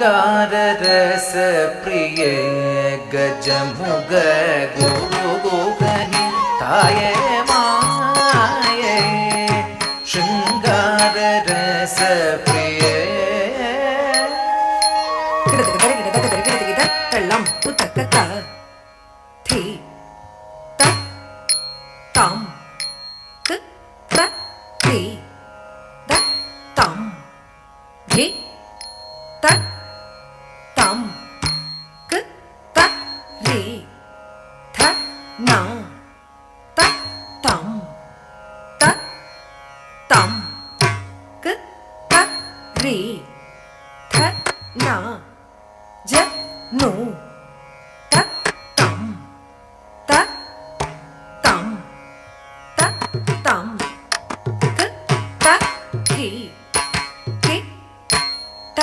शृंगाररस प्रिय गजमुग गुरुगुगनि ताये माये शृंगाररस प्रिय तल्लम उतकता थी त तम क त थी द तम धी त तम क त रे थ न त तम त तम क त रे थ न ज नु त तम त तम त तम क त थे के त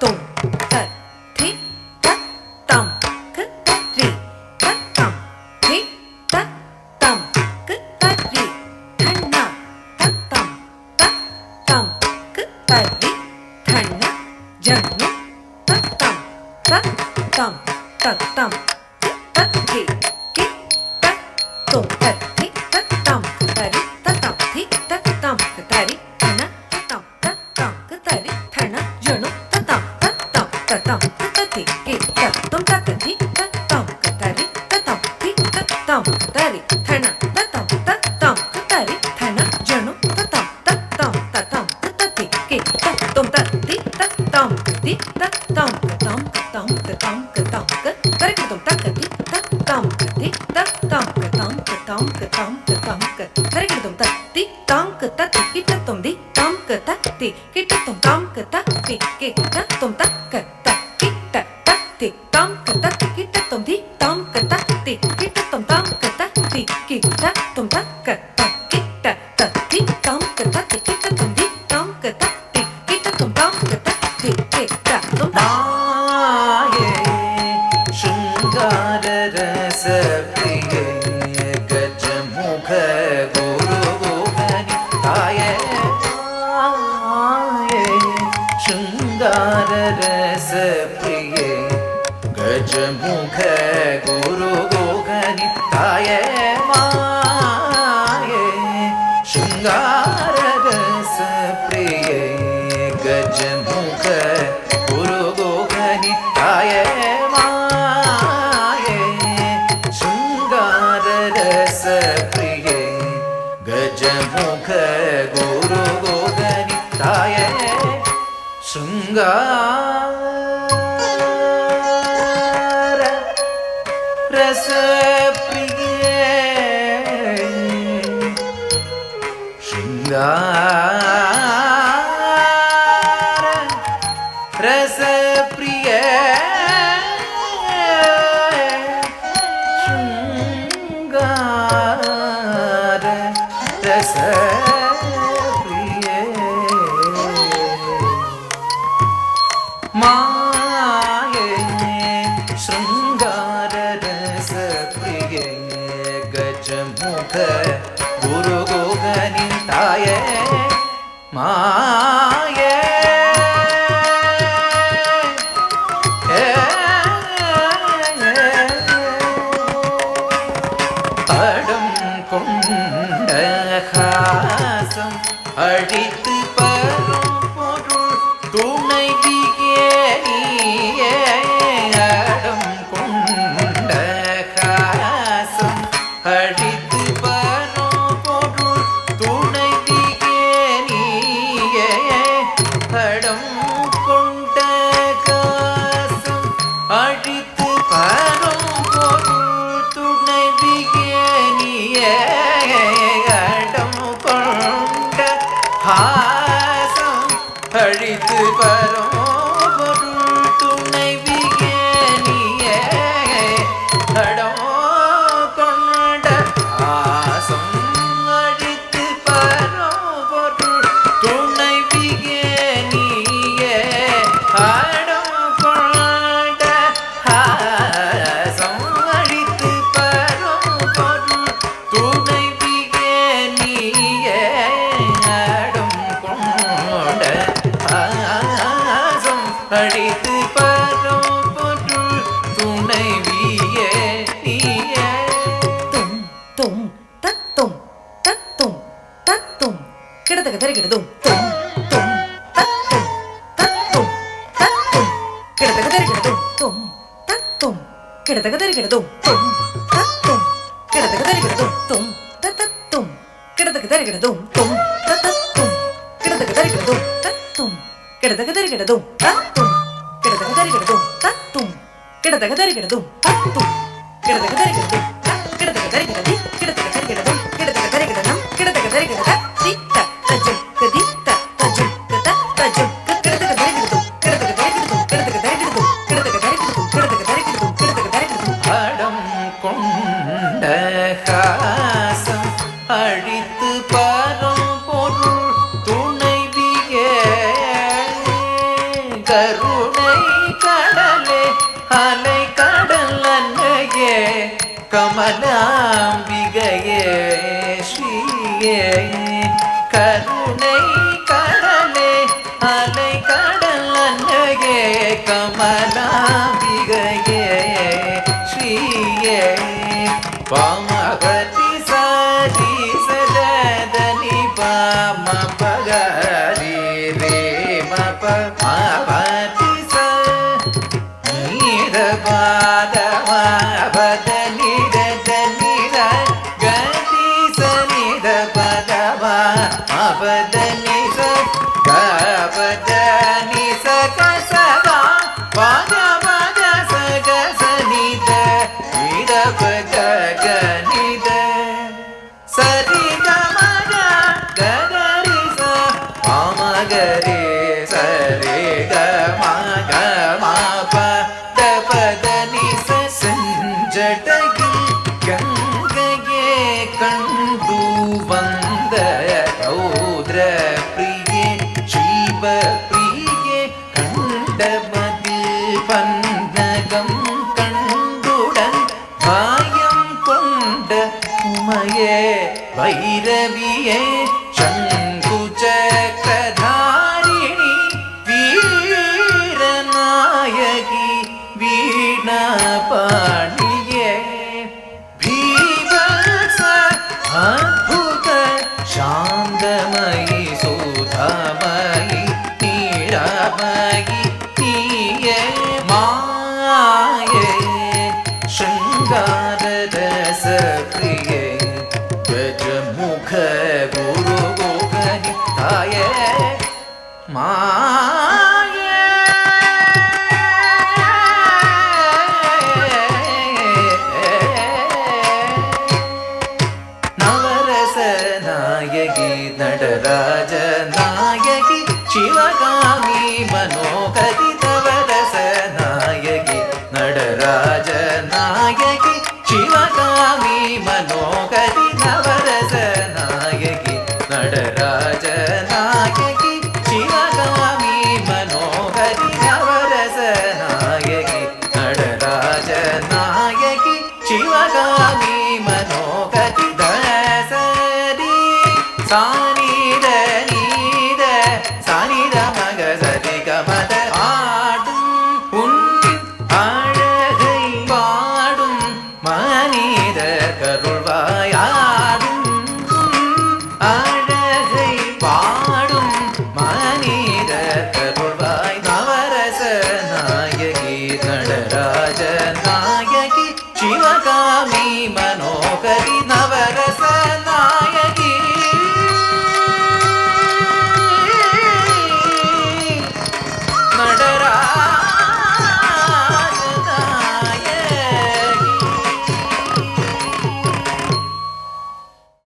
तुम त थे त तम क त रे त तम थे त तम क त रे धन्ना त तम क त रे धन्ना जन्नु त तम तम तम त थे के त तुम त थे त तम क त रे त तम थे त तम क त रे धन्ना तम क त रे धन्ना जन्नु त तम क त थे के त तुम त थे त तम क त रे त तम थे त तम क त रे धन्ना त तम क त रे धन्ना जन्नु त तम क त थे के त तुम त थे त तम क थे त तम क तम क तम क तम क तम क करे के तुम त थे त तम क थे त तम क तम क तम क तम क तम क करे के तुम त थे तम क त थे के त तुम दी तम क त थे के त तुम तम क त थे के त तुम त क त के त त थे तम क त थे के त तुम दी तम क त थे के त तुम तम क त थे के त तुम त क त के त त थे तम क त थे के त तुम दी तम क त थे के त तुम तम क त थे के त तुम त माये शृंगाररस प्रिय गजमुग गुरुगुगनि ताये माये शृंगाररस प्रिय गजमुग गुरुगुगनि ताये माये शृंगाररस प्रिय गजमुग गुरुगुगनि ताये माये शृंगाररस प्रिय गजमुग गुरुगुगनि ताये शृंगार रस प्रिय शृंगार रस प्रिय शृंगार रस प्रिय माये शृंगार रस प्रिय गजमुग गुरुगुगनि ताये माये படம் கொண்ட ஹாசம் அழித்து பரும் பொருள் துணைவியே அடம் கொண்ட ஹாசம் அழித்து பரும் பொருள் துணைவியே அடம் கொண்ட ஹாசம் அழித்து பரும் பொருள் துணைவியே அடம் கொண்ட தும் தத்தும் கிடதகதரிகிடதும் தும் தத்தும் கிடதகதரிகிடதும் தும் தத்தும் கிடதகதரிகிடதும் தும் தத்தும் கிடதகதரிகிடதும் தத்தும் கிடதகதரிகிடதும் தத்தும் கிடதகதரிகிடதும் தத்தும் கிடதகதரிகிடதும் தத்தும் கிடதகதரிகிடதும் கிடதகதரிகிடதி கிடதகதரிகிடதும் கிடதகதரிகிடனம் கிடதகதரிகிடத தித்த தஜம் கதித்த தஜம் கத தஜம் கிடதகதரிகிடதும் கிடதகதரிகிடதும் கிடதகதரிகிடதும் கிடதகதரிகிடதும் கிடதகதரிகிடதும் கிடதகதரிகிடதும் படம் கொண்ட காசம் அழித்து பரம் பொருள் துணைவியே கருணை கடலே அலை கடல் அன்னையே கமலாம்பிகையே ஸ்ரீயே கருணை கடலே அலை கடல் அன்னையே கமலாம்பிகையே ஸ்ரீயே பாமகதி சாதி சதனி பாம பகரி ரே மப மாபதி ச நீர பாத மாபதனி தனி கதி சனித பத மாபதனி ச கபதனி ச கசதா பாத பாத ச கசனித நீத பக கனித சரி கமக கரி ச மாமகரி சரி கமக மாப தபதனி ச செஞ்சடகில் கங்கையே கண்டு வந்த ரௌத்ர பிரியே ஜீவ பிரியே கண்டமதில் பன்னகம் கண்டுடன் பாயம் கொண்ட உமையே வைரவியே சங்குச்சக்கரதாரிணி வீரநாயகி வீணாபாணியே பீவத்ஸ அத்புத சாந்தமயி சுதாமயி நீராமயி நீயே மாயே शृङ्गाररस प्रिये गजमुख गुरु गोगनिताय माये नवरस नायकी नटराज नायकी शिवगामी मनोहरि नवरस नायकी नटराज नायकी शिवगामी मनोहरि नवरस नायकी नटराज नायकी शिवगामी मनोहरि नवरस नायकी नटराज नायकी शिवगामी मनोहरि दसरी सानिद நீத சானித மக சரி கமத ஆடும் உன் அழகை பாடும் மனிதர் கருள்வாயாடும் அழகை பாடும் மனிதர் கருள்வாய் நவரச நாயகி நடராஜ நாயகி சிவகாமி மனோ